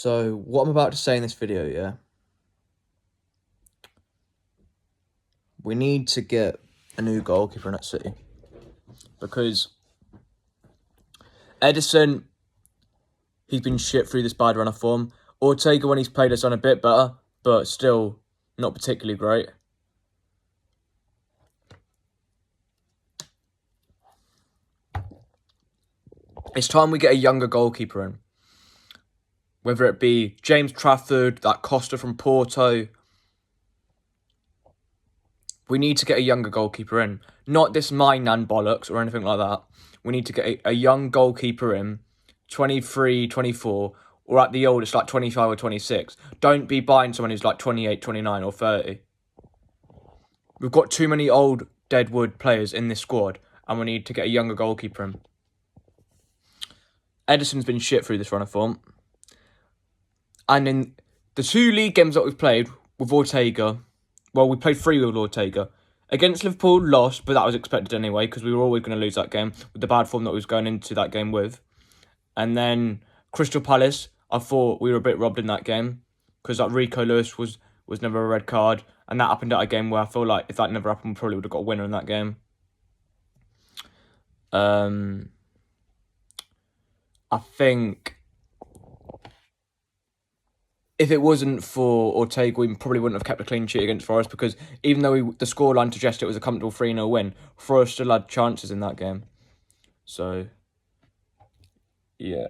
So, what I'm about to say in this video, yeah? We need to get a new goalkeeper in that City. Because Edison, he's been shit through this bad run of form. Ortega, when he's played, has done a bit better, but still not particularly great. It's time we get a younger goalkeeper in. Whether it be James Trafford, that Costa from Porto. We need to get a younger goalkeeper in. Not this Mainan bollocks or anything like that. We need to get a young goalkeeper in, 23, 24, or at the oldest, like 25 or 26. Don't be buying someone who's like 28, 29 or 30. We've got too many old deadwood players in this squad, and we need to get a younger goalkeeper in. Edison's been shit through this run of form. And in the 2 league games that we've played with Ortega, well, we played 3 with Ortega. Against Liverpool, lost, but that was expected anyway, because we were always going to lose that game with the bad form that we was going into that game with. And then Crystal Palace, I thought we were a bit robbed in that game, because that Rico Lewis was never a red card, and that happened at a game where I feel like if that never happened, we probably would have got a winner in that game. I think if it wasn't for Ortega, we probably wouldn't have kept a clean sheet against Forest, because even though the scoreline suggested it was a comfortable 3-0 win, Forest still had chances in that game. So, yeah.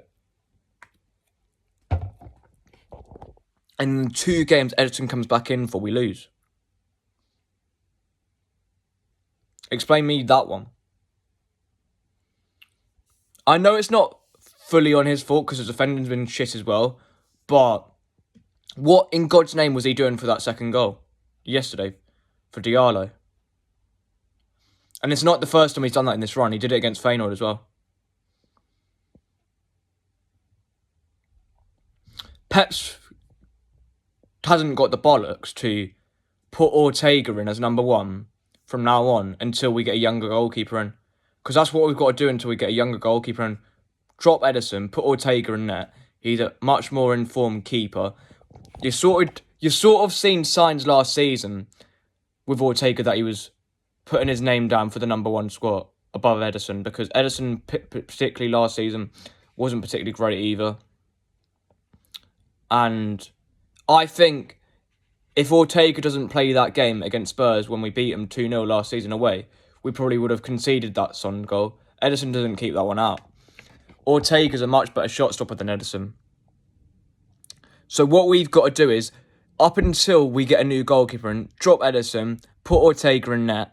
And in 2 games Edison comes back in for, we lose. Explain me that one. I know it's not fully on his fault because his defending's been shit as well, but what in God's name was he doing for that second goal yesterday for Diallo? And it's not the first time he's done that in this run. He did it against Feyenoord as well. Pep's hasn't got the bollocks to put Ortega in as number 1 from now on until we get a younger goalkeeper in. Because that's what we've got to do until we get a younger goalkeeper in. Drop Edison, put Ortega in net. He's a much more informed keeper. You sort of seen signs last season with Ortega that he was putting his name down for the number 1 squad above Edison, because Edison, particularly last season, wasn't particularly great either. And I think if Ortega doesn't play that game against Spurs when we beat him 2-0 last season away, we probably would have conceded that Son goal. Edison doesn't keep that one out. Ortega's a much better shot stopper than Edison. So what we've got to do is, up until we get a new goalkeeper and drop Edison, put Ortega in net,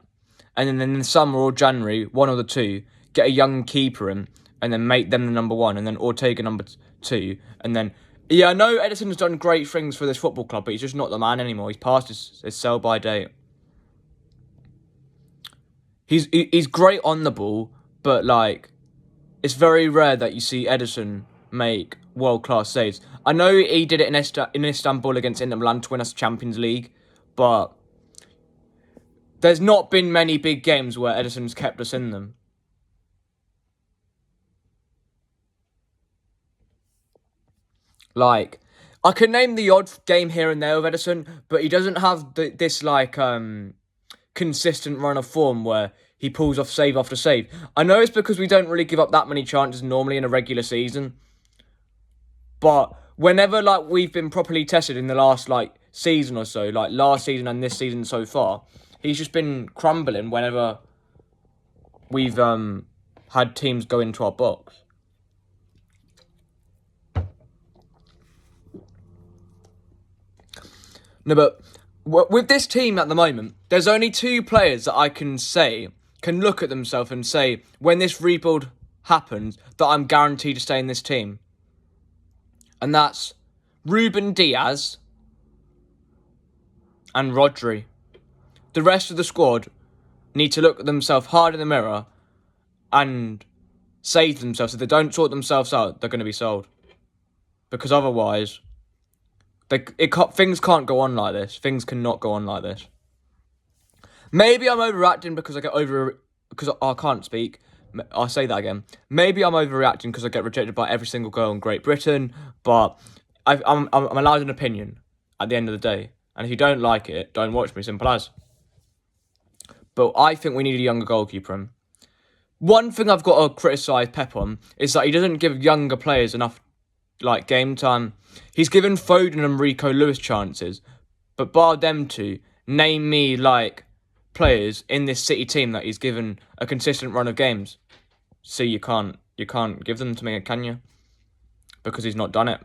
and then in the summer or January, 1 or the 2, get a young keeper in, and then make them the number 1, and then Ortega number 2, and then... Yeah, I know Edison's done great things for this football club, but he's just not the man anymore. He's past his sell-by date. He's great on the ball, but, like, it's very rare that you see Edison make world-class saves. I know he did it in Istanbul against Inter Milan to win us Champions League, but there's not been many big games where Edison's kept us in them. Like, I can name the odd game here and there with Edison, but he doesn't have this consistent run of form where he pulls off save after save. I know it's because we don't really give up that many chances normally in a regular season, but whenever we've been properly tested in the last season or so, like last season and this season so far, he's just been crumbling whenever we've had teams go into our box. No, but with this team at the moment, there's only 2 players that I can look at themselves and say, when this rebuild happens, that I'm guaranteed to stay in this team. And that's Ruben Diaz and Rodri. The rest of the squad need to look at themselves hard in the mirror and say to themselves, if they don't sort themselves out, they're going to be sold. Because otherwise... things can't go on like this. Things cannot go on like this. Maybe I'm overreacting because I can't speak. I'll say that again. Maybe I'm overreacting because I get rejected by every single girl in Great Britain, but I'm allowed an opinion at the end of the day. And if you don't like it, don't watch me, simple as. But I think we need a younger goalkeeper in. One thing I've got to criticise Pep on is that he doesn't give younger players enough game time. He's given Foden and Rico Lewis chances, but bar them two, name me players in this City team that he's given a consistent run of games. So you can't give them to me, can you? Because he's not done it.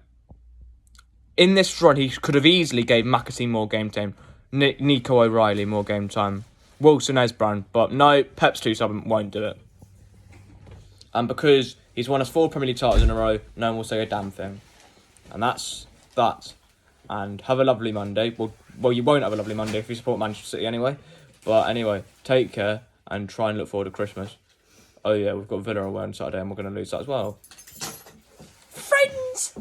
In this run, he could have easily gave McAtee more game time, Nico O'Reilly more game time, Wilson Esbrand, but no, Pep's too stubborn, won't do it. And because he's won us 4 Premier League titles in a row, no one will say a damn thing. And that's that. And have a lovely Monday. Well, you won't have a lovely Monday if you support Manchester City anyway. But anyway, take care and try and look forward to Christmas. Oh yeah, we've got Villa away on Saturday and we're going to lose that as well. Friends!